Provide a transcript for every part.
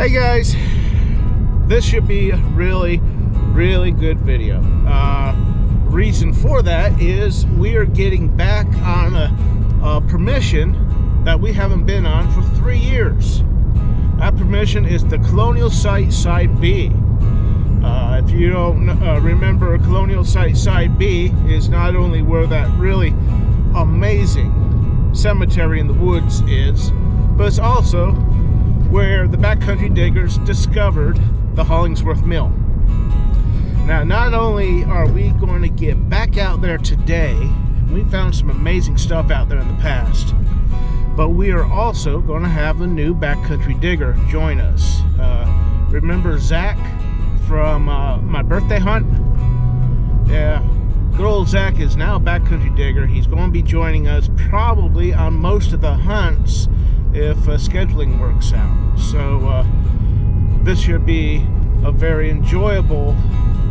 Hey guys, this should be a really good video. Reason for that is we are getting back on a permission that we haven't been on for 3 years. That permission is the Colonial Site Side B. If you don't remember, Colonial Site Side B is not only where that really amazing cemetery in the woods is, but it's also where the Backcountry Diggers discovered the Hollingsworth Mill. Now, not only are we going to get back out there today, we found some amazing stuff out there in the past, but we are also going to have a new Backcountry Digger join us. Remember Zach from my birthday hunt? Yeah, good old Zach is now a Backcountry Digger. He's going to be joining us probably on most of the hunts if scheduling works out. So this should be a very enjoyable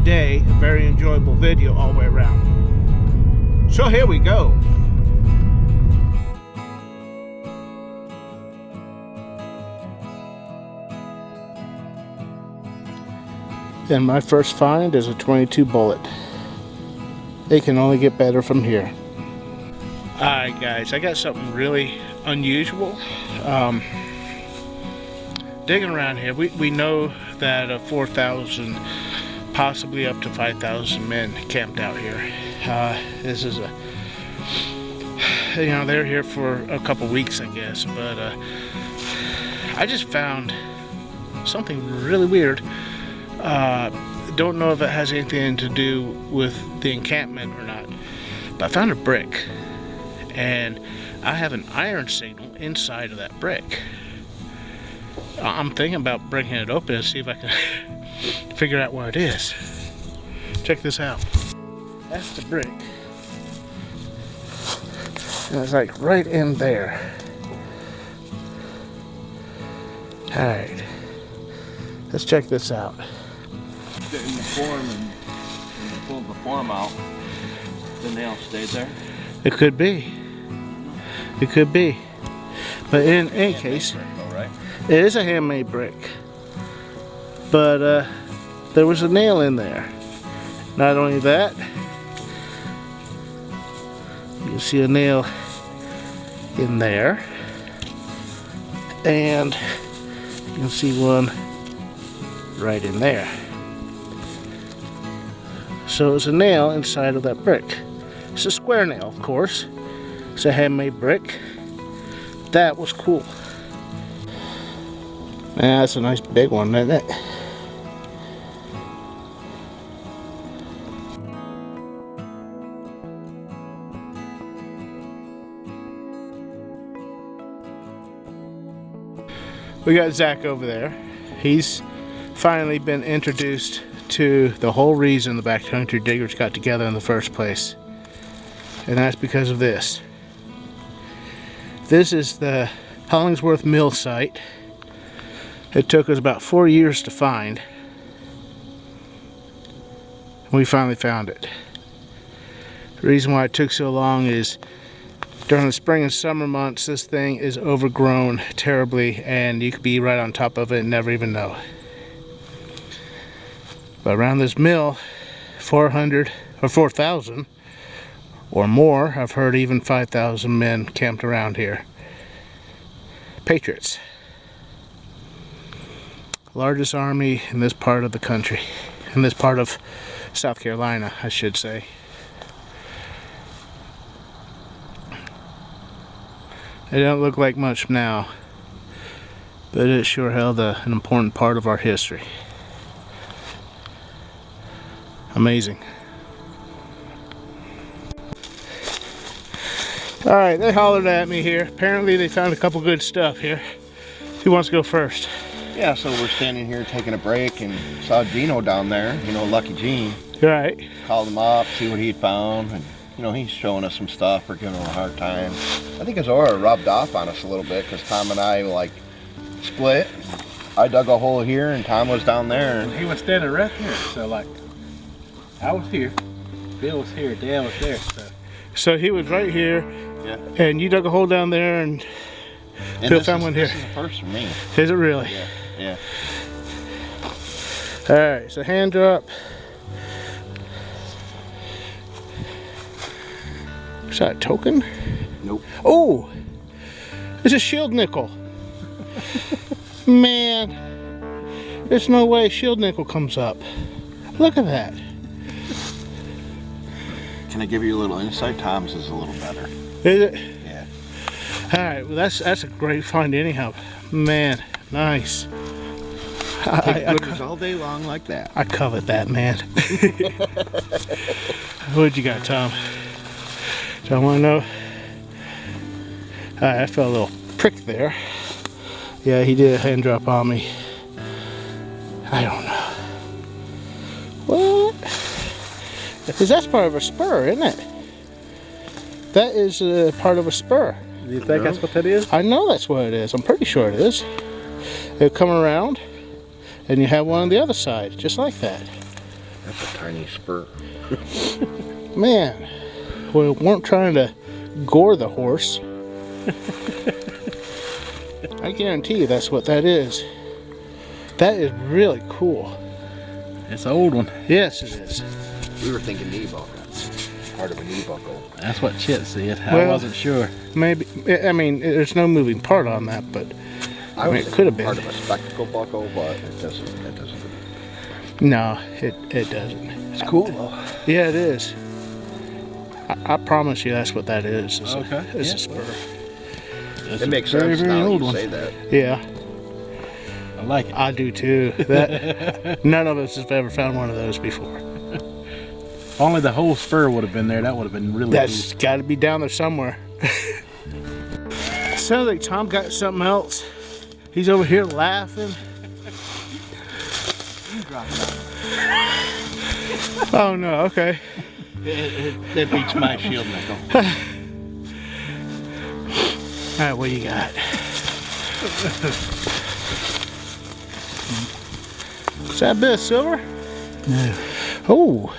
day, a very enjoyable video all the way around. So here we go. And my first find is a 22 bullet. It can only get better from here. Alright guys, I got something really unusual. Digging around here, we know that 4,000, possibly up to 5,000 men camped out here. This is they're here for a couple weeks, I guess, but I just found something really weird. Don't know if it has anything to do with the encampment or not, but I found a brick, and I have an iron signal inside of that brick. I'm thinking about breaking it open and see if I can figure out what it is. Check this out. That's the brick. And it's like right in there. Alright. Let's check this out. In the form, and when you pulled the form out, the nail stayed there. It could be. It could be. But in any case, it is a handmade brick. But there was a nail in there. Not only that, you can see a nail in there. And you can see one right in there. So it's a nail inside of that brick. It's a square nail, of course. It's a handmade brick. That was cool. Man, that's a nice big one, isn't it? We got Zach over there. He's finally been introduced to the whole reason the Backcountry Diggers got together in the first place. And that's because of this. This is the Hollingsworth Mill site. It took us about 4 years to find. We finally found it. The reason why it took so long is during the spring and summer months, this thing is overgrown terribly, and you could be right on top of it and never even know. But around this mill, 400 or 4,000 or more, I've heard even 5,000 men camped around here. Patriots. Largest army in this part of the country, in this part of South Carolina, I should say. It don't look like much now, but it sure held an important part of our history. Amazing. Alright, they hollered at me here. Apparently they found a couple good stuff here. Who wants to go first? Yeah, so we're standing here taking a break and saw Gino down there, Lucky Gene. Right. Called him up, see what he'd found, and he's showing us some stuff. We're giving him a hard time. I think his aura rubbed off on us a little bit because Tom and I split. I dug a hole here and Tom was down there. He was standing right here, so I was here, Bill was here, Dan was there. So he was right here, yeah. And you dug a hole down there, and Bill found one here. This is the first for me. Is it really? Yeah. Yeah. All right, so hand drop. Is that a token? Nope. Oh, it's a shield nickel. Man, there's no way shield nickel comes up. Look at that. Can I give you a little insight? Tom's is a little better. Is it? Yeah. All right, well that's a great find anyhow. Man, nice. Take goodness all day long like that. I covet that, man. What'd you got, Tom? Do I want to know? I felt a little prick there. Yeah, he did a hand drop on me. I don't know. What? Because that's part of a spur, isn't it? That is part of a spur. Do you think that's what that is? I know that's what it is. I'm pretty sure it is. It'll come around, and you have one on the other side, just like that. That's a tiny spur. Man, we weren't trying to gore the horse. I guarantee you that's what that is. That is really cool. It's an old one. Yes, it is. We were thinking knee buckle. Part of a knee buckle. That's what Chet said. I Well, wasn't sure. Maybe. I mean, there's no moving part on that, but I mean, it could have been part of a spectacle buckle, but it doesn't. It doesn't. No, it doesn't. It's cool though. Yeah, it is. I promise you, that's what that is. It's Okay, it's yeah. a spur. That's It makes very, sense very now old you one. say that. Yeah, I like it. I do too. That none of us have ever found one of those before. If only the whole spur would have been there, that would have been really That's got to be down there somewhere. Sounds like Tom got something else. He's over here laughing. Oh no, okay. That beats my shield nickel. Alright, what you got? Is that a bit of silver? No. Oh.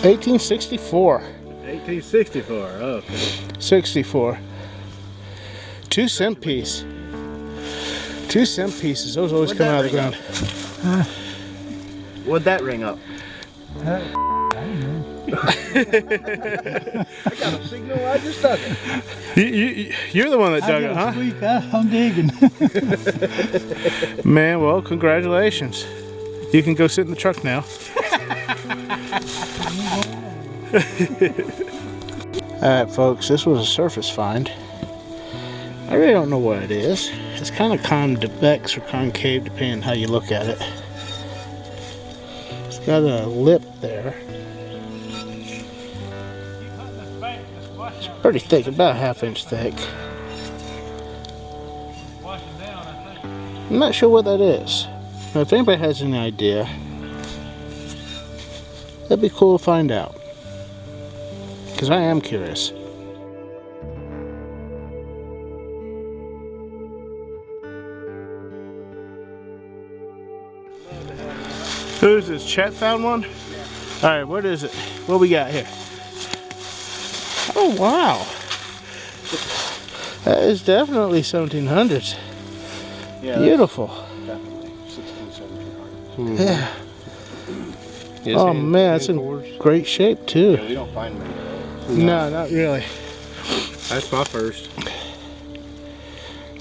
1864. 1864. Oh, okay. 64. 2 cent piece. 2 cent pieces. Those always come out of the ground. What'd that ring up? I got a signal. I just dug it. You're the one that dug it, huh? I'm digging. Man, well, congratulations. You can go sit in the truck now. Alright, folks, this was a surface find. I really don't know what it is. It's kind of convex or concave, depending on how you look at it. It's got a lip there. It's pretty thick, about a ½ inch thick. I'm not sure what that is. Now, if anybody has any idea, that'd be cool to find out. Because I am curious. Who's this? Chet found one? Alright, what is it? What we got here? Oh, wow. That is definitely 1700s. Yeah, Beautiful. definitely 16, 1700. Yeah. Oh man, it's in great shape too. Yeah, we don't find many of those. No, not really. That's my first.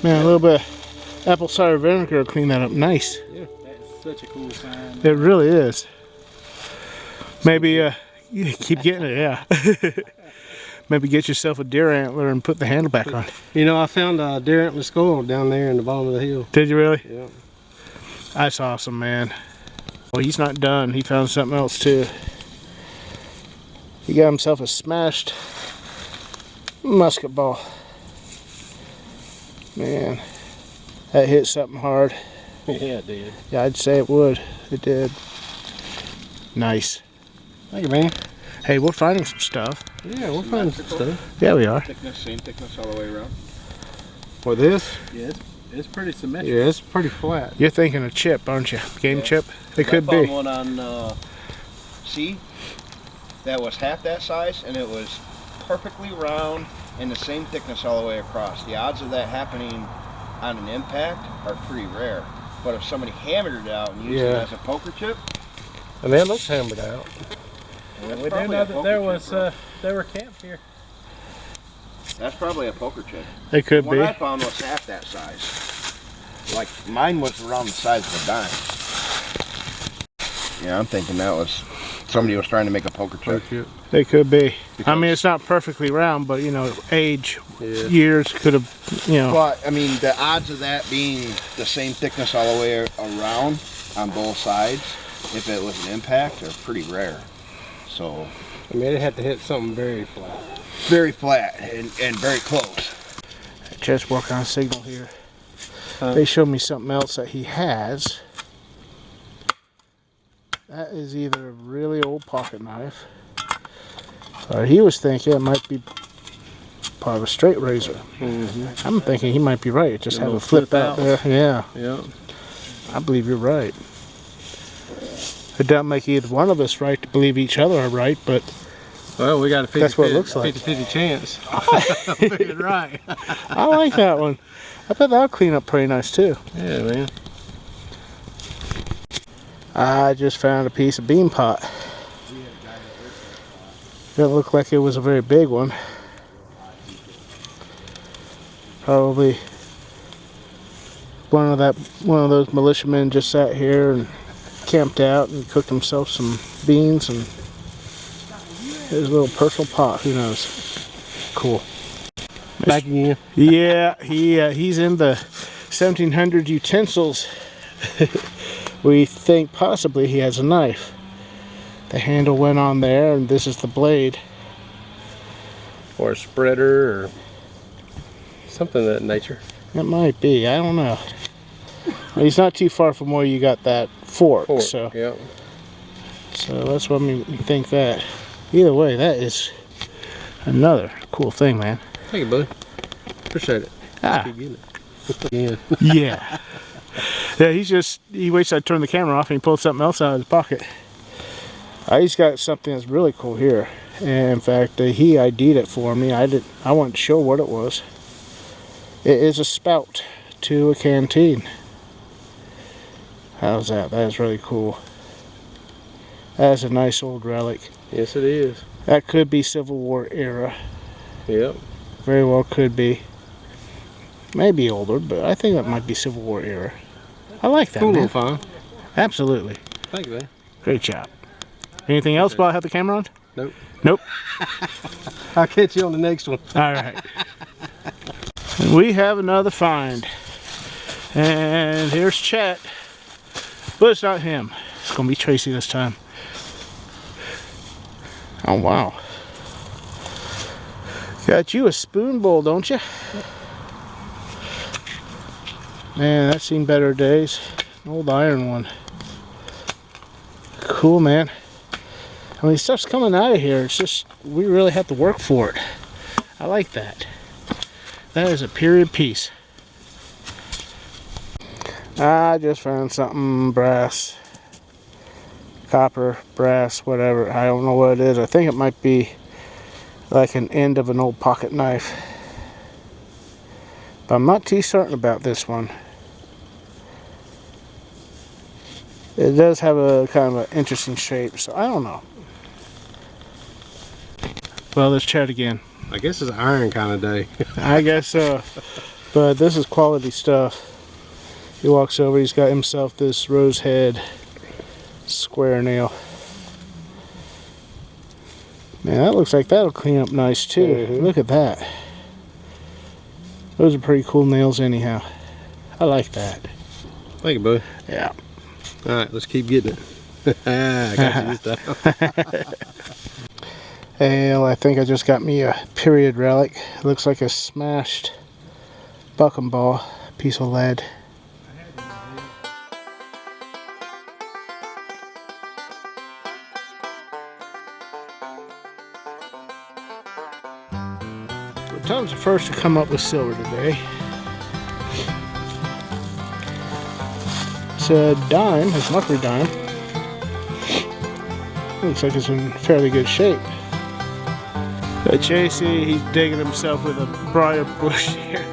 Man, a little bit of apple cider vinegar will clean that up nice. Yeah, that's such a cool find. It really is. Maybe you keep getting it, yeah. Maybe get yourself a deer antler and put the handle back on. You know, I found a deer antler skull down there in the bottom of the hill. Did you really? Yeah. That's awesome, man. Well, he's not done. He found something else too. He got himself a smashed musket ball. Man, that hit something hard. Yeah, it did. Yeah, I'd say it would. It did. Nice. Thank you, man. Hey, we're finding some stuff. Yeah, we'll find some stuff. Yeah, we are. Thickness, same thickness all the way around. For this? Yeah, it's pretty symmetrical. Yeah, it's pretty flat. You're thinking of chip, aren't you? Game chip? It could I found be. one on C that was half that size, and it was perfectly round, and the same thickness all the way across. The odds of that happening on an impact are pretty rare. But if somebody hammered it out and used it as a poker chip, I mean, it looks hammered out. We do know that there were camps here. that's probably a poker chip. It could What be. I found was half that size. Like mine was around the size of a dime. Yeah, I'm thinking that was somebody was trying to make a poker chip. It could be. I mean, it's not perfectly round, but you know, age, years could have, you know. But I mean, the odds of that being the same thickness all the way around on both sides, if it was an impact, are pretty rare. So, I mean, it had to hit something very flat. very flat and very close. Just work on a signal here. They showed me something else that he has. That is either a really old pocket knife, or he was thinking it might be part of a straight razor. I'm thinking he might be right. It just have a flip out there. Yeah. Yeah. I believe you're right. It doesn't make either one of us right to believe each other are right, but Well, we got a 50-50 That's what it looks like. 50-50 chance. Figured right. I like that one. I bet that'll clean up pretty nice too. Yeah, man. I just found a piece of bean pot. Didn't look like it was a very big one. Probably one of those militiamen just sat here and camped out and cooked himself some beans, and his little personal pot. Who knows? Cool. Back again. Yeah, he's in the 1700 utensils. We think possibly he has a knife. The handle went on there, and this is the blade. Or a spreader, or something of that nature. It might be. I don't know. He's not too far from where you got that fork, so Yeah. that's what we think that. Either way, that is another cool thing, man. Thank you, buddy. Appreciate it. Ah. Keep getting it. Yeah. Yeah, he waits till I turn the camera off and he pulls something else out of his pocket. He's got something that's really cool here. And in fact, he ID'd it for me. I wanted to show what it was. It is a spout to a canteen. How's that? That is really cool. That is a nice old relic. Yes, it is. That could be Civil War era. Yep. Very well could be. Maybe older, but I think that might be Civil War era. I like that, Cool man. little fun. Absolutely. Thank you, man. Great job. Anything else while I have the camera on? Nope. Nope. I'll catch you on the next one. All right. And we have another find. And here's Chet. But it's not him. It's going to be Tracy this time. Oh, wow. Got you a spoon bowl, don't you? Man, that's seen better days. An old iron one. Cool, man. I mean, stuff's coming out of here. It's just, we really have to work for it. I like that. That is a period piece. I just found something brass. Copper, brass, whatever. I don't know what it is. I think it might be like an end of an old pocket knife. But I'm not too certain about this one. It does have a kind of an interesting shape, so I don't know. Well, let's chat again. I guess it's an iron kind of day. I guess so. But this is quality stuff. He walks over, he's got himself this rose head square nail. Man, that looks like that'll clean up nice too. Look at that. Those are pretty cool nails anyhow. I like that. Thank you, buddy. Yeah. All right, let's keep getting it. I got you this time. And I think I just got me a period relic. It looks like a smashed bucking ball, piece of lead. Tom's the first to come up with silver today. It's a dime, it's a Muckery dime. Looks like it's in fairly good shape. JC, he's digging himself with a briar bush here.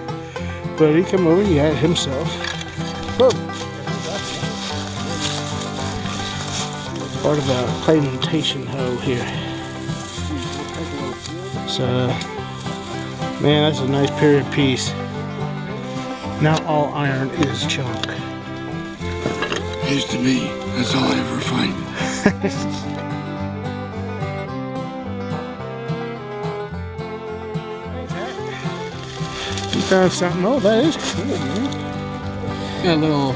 But he come over, he had himself. Whoa. Part of a plantation hoe here. So, man, that's a nice period piece. Now all iron is junk. Used to be. That's all I ever find. You found something. Oh, that is cool, man. Got a little.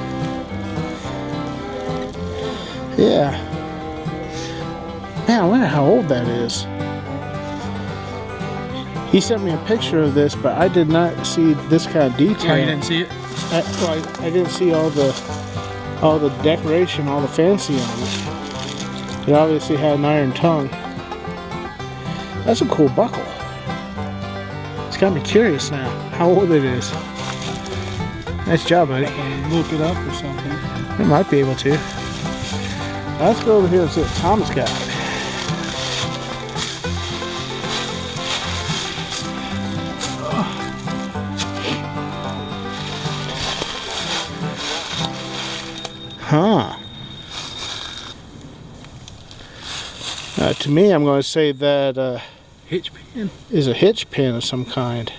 Yeah. Man, I wonder how old that is. He sent me a picture of this, but I did not see this kind of detail. Oh, you didn't see it? I didn't see all the decoration, all the fancy on it. It obviously had an iron tongue. That's a cool buckle. It's got me curious now how old it is. Nice job, buddy. Look it up or something. I might be able to. Let's go over here and see what Tom's got. Huh. To me, I'm going to say that Hitch pin. is a hitch pin of some kind.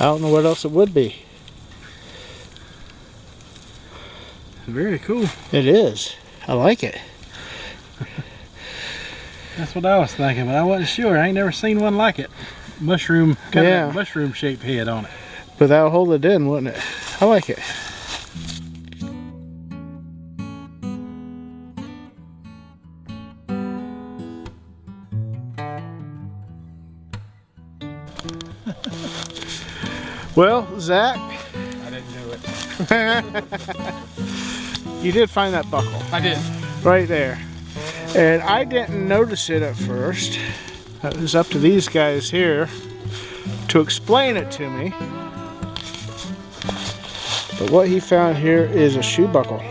I don't know what else it would be. Very cool. It is. I like it. That's what I was thinking, but I wasn't sure. I ain't never seen one like it. Mushroom, kind Yeah. of mushroom shaped head on it. But that would hold it in, wouldn't it? I like it. Well, Zach, I didn't do it. you did find that buckle I did. right there. And I didn't notice it at first. It was up to these guys here to explain it to me. But what he found here is a shoe buckle.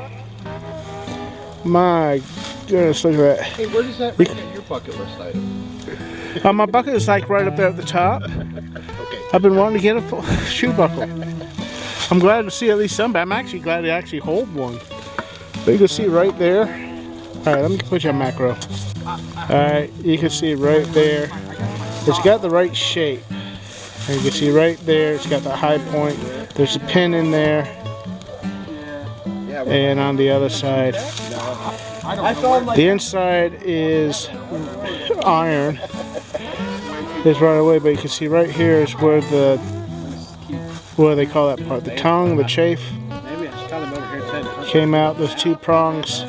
My goodness, look at that. Hey, where does that rank on your bucket list item? My bucket is like right up there at the top. I've been wanting to get a shoe buckle. I'm glad to see at least some, but I'm actually glad to actually hold one. But you can see right there. Alright, let me put you on macro. Alright, you can see right there. It's got the right shape. And you can see right there, it's got the high point. There's a pin in there. And on the other side. The inside is iron. It's right away, but you can see right here is where what do they call that part? The tongue, the chafe Maybe I should tell him over here and say that. came out. Those two prongs.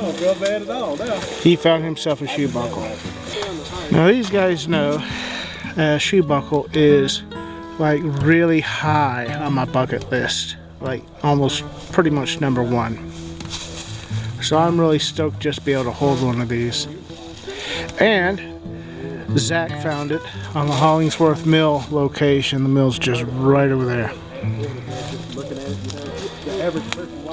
Oh, feel bad at all, no. He found himself a shoe buckle. Now these guys know a shoe buckle is like really high on my bucket list, like almost pretty much number one. So I'm really stoked just to be able to hold one of these. And Zach found it on the Hollingsworth Mill location. The mill's just right over there.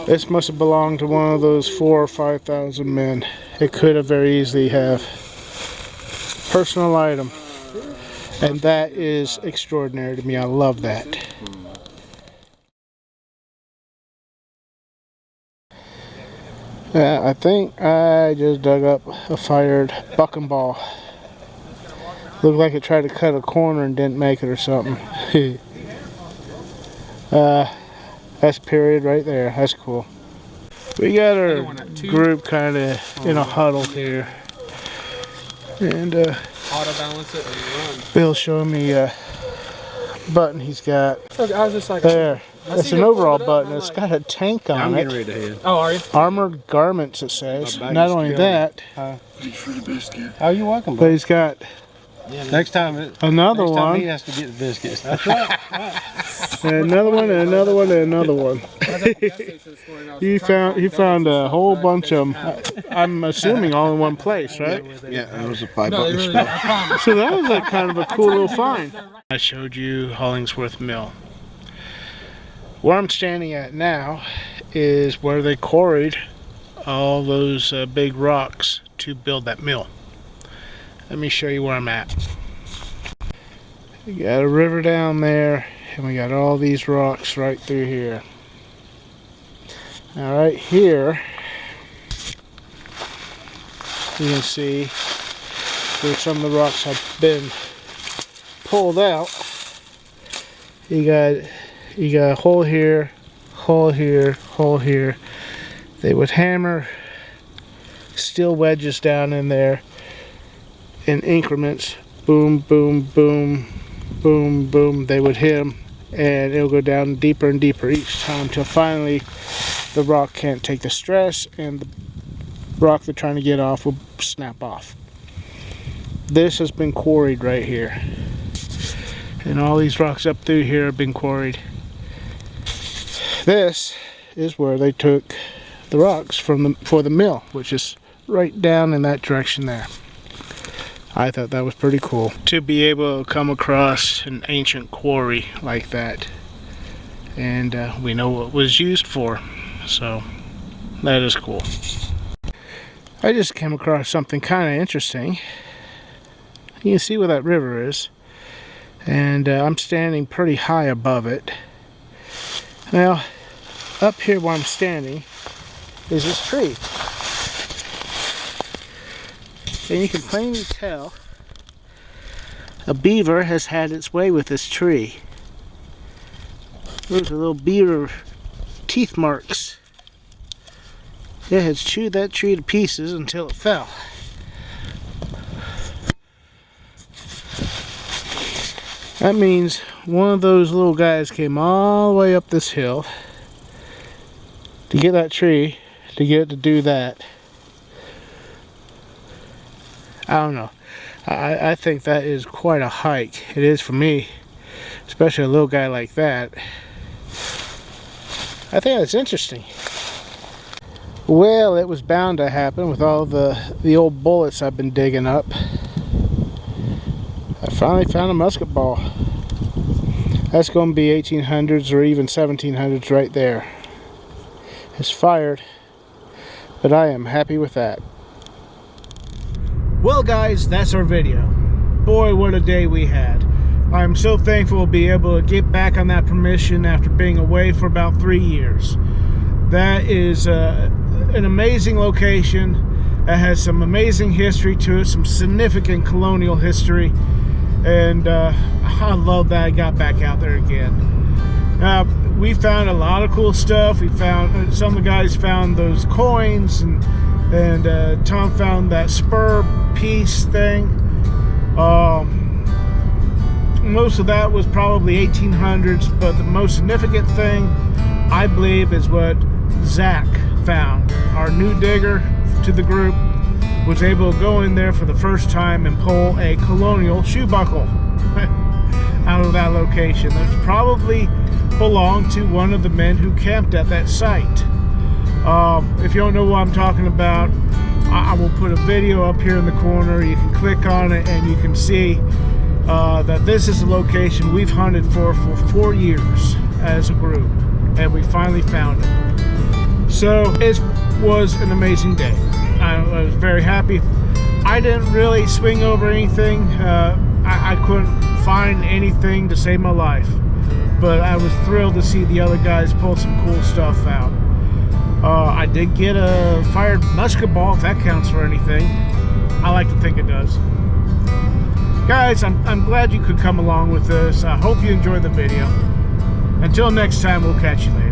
This must have belonged to one of those 4,000 or 5,000 men. It could have very easily have. Personal item. And that is extraordinary to me. I love that. I think I just dug up a fired bucking ball. Looked like it tried to cut a corner and didn't make it or something. That's period right there. That's cool. We got our group kind of in a huddle here. And Auto balance it and run. Bill's showing me a button he's got I was just like, there. It's an overall button. It's got a tank on I'm it. getting ready to head. oh, are you? Armored garments, it says. My bag Not is only killing that, Thanks for the biscuit. Oh, you're welcome, but bud. he's got Next time, another next time one, he has to get the biscuits. That's and another one, and another one, and another one. He found a whole bunch of them. I'm assuming all in one place, right? Yeah, that was a 5 No, they bucket really spell. don't. I promise. So that was like kind of a cool little find. I showed you Hollingsworth Mill. Where I'm standing at now is where they quarried all those big rocks to build that mill. Let me show you where I'm at. We got a river down there, and we got all these rocks right through here. Now right here, you can see where some of the rocks have been pulled out. You got a hole here, hole here, hole here. They would hammer steel wedges down in there in increments. Boom, boom, boom, boom, boom. They would hit them, and it'll go down deeper and deeper each time until finally the rock can't take the stress, and the rock they're trying to get off will snap off. This has been quarried right here, and all these rocks up through here have been quarried. This is where they took the rocks for the mill, which is right down in that direction there. I thought that was pretty cool to be able to come across an ancient quarry like that, and we know what it was used for, so that is cool. I just came across something kind of interesting. You can see where that river is, and I'm standing pretty high above it. Now, up here where I'm standing is this tree. And you can plainly tell a beaver has had its way with this tree. Those are little beaver teeth marks. It has chewed that tree to pieces until it fell. That means one of those little guys came all the way up this hill to get that tree, to get it to do that. I don't know. I think that is quite a hike. It is for me, especially a little guy like that. I think that's interesting. Well, it was bound to happen with all the old bullets I've been digging up. I finally found a musket ball. That's going to be 1800s or even 1700s right there. It's fired, but I am happy with that. Well guys, that's our video. Boy, what a day we had. I'm so thankful to be able to get back on that permission after being away for about 3 years. That is an amazing location that has some amazing history to it, some significant colonial history, and I love that I got back out there again. We found a lot of cool stuff. We found, some of the guys found those coins, and Tom found that spur piece thing. Most of that was probably 1800s, but the most significant thing, I believe, is what Zach found. Our new digger to the group was able to go in there for the first time and pull a Colonial shoe buckle out of that location. That probably belonged to one of the men who camped at that site. If you don't know what I'm talking about, I will put a video up here in the corner. You can click on it and you can see that this is a location we've hunted for 4 years as a group, and we finally found it. So it was an amazing day. I was very happy. I didn't really swing over anything. I couldn't find anything to save my life, but I was thrilled to see the other guys pull some cool stuff out. I did get a fired musket ball, if that counts for anything. I like to think it does. Guys, I'm glad you could come along with us. I hope you enjoyed the video. Until next time, we'll catch you later.